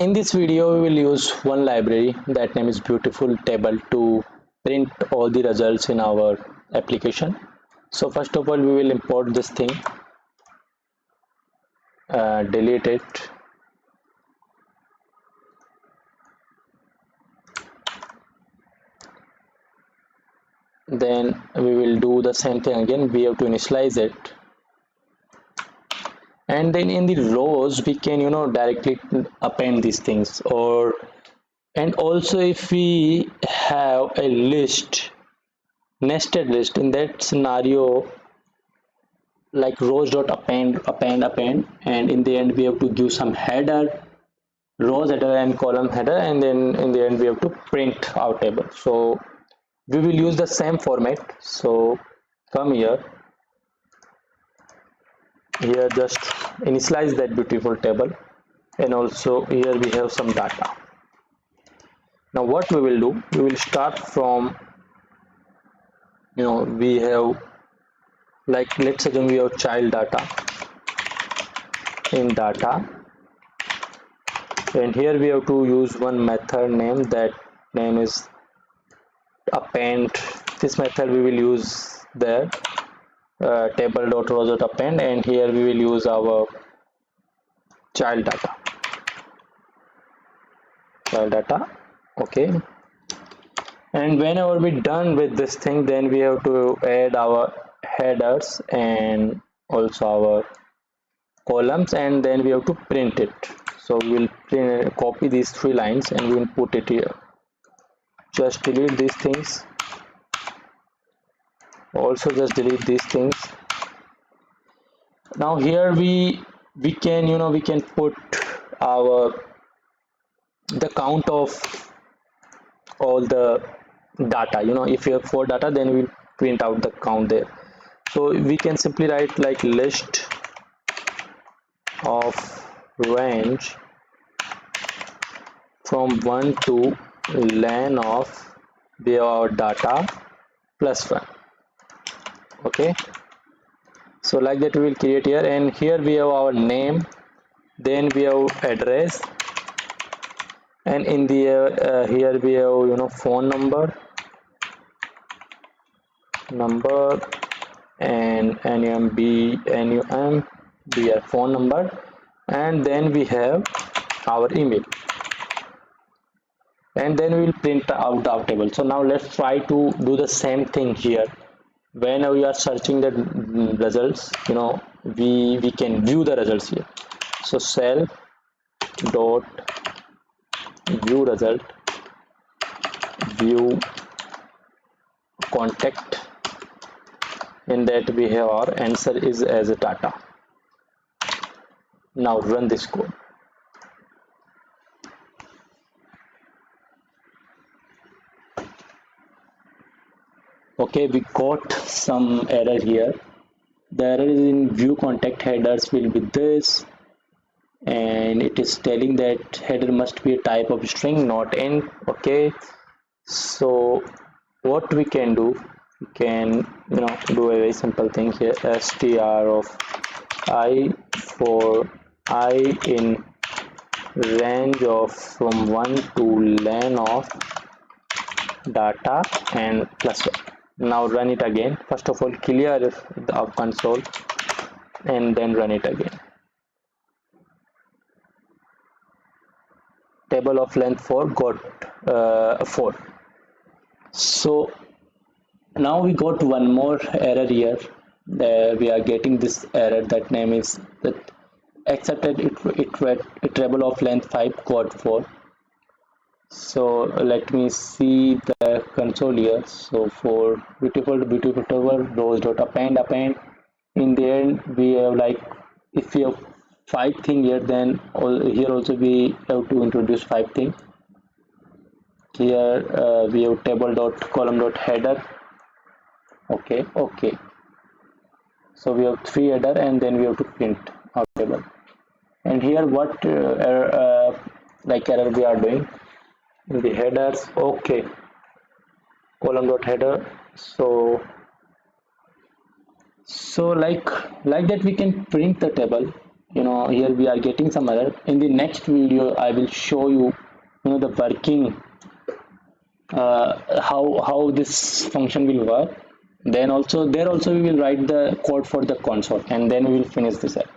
In this video, we will use one library that name is beautiful table to print all the results in our application. So first of all, we will import this thing, delete it, then we will do the same thing again. We have to initialize it, and then in the rows we can directly append these things. Or and also if we have a list, nested list, in that scenario, like rows dot append, and in the end we have to give some header, rows header and column header, and then in the end we have to print our table. So we will use the same format. So come here just initialize that beautiful table, and also here we have some data. Now what we will do, we will start from, we have, like, let's assume we have child data in data, and here we have to use one method name, that name is append. This method we will use there, table.rows.append, and here we will use our child data. Okay, and whenever we're done with this thing, then we have to add our headers and also our columns, and then we have to print it. So we'll copy these 3 lines and we'll put it here. Just delete these things, also just delete these things. Now here we can we can put our the count of all the data. If you have 4 data, then we'll print out the count there. So we can simply write like list of range from 1 to len of our data plus 1. Okay, so like that we will create here, and here we have our name, then we have address, and in the here we have phone number and num br phone number, and then we have our email, and then we will print out our table. So now let's try to do the same thing here. When we are searching the results, we can view the results here. So cell dot view result, view contact, in that we have our answer is as a data. Now run this code. Okay, we got some error here. The error is in view contact headers will be this, and it is telling that header must be a type of string, not int. Okay, so what we can do, we can do a very simple thing here, str of I for I in range of from 1 to len of data and plus 1. Now run it again. First of all, clear the console and then run it again. Table of length 4 got 4. So now we got one more error here. We are getting this error, that name is that accepted it table of length 5 got 4. So let me see the console here. So for beautiful table rows dot append, in the end we have, like, if we have 5 thing here, then here also we have to introduce 5 things. Here we have table dot column dot header. Okay, so we have 3 header, and then we have to print our table. And here what error we are doing in the headers. Okay, column dot header. So like that we can print the table, here we are getting some error. In the next video I will show you, the working, how this function will work. Then also there also we will write the code for the console, and then we will finish this app.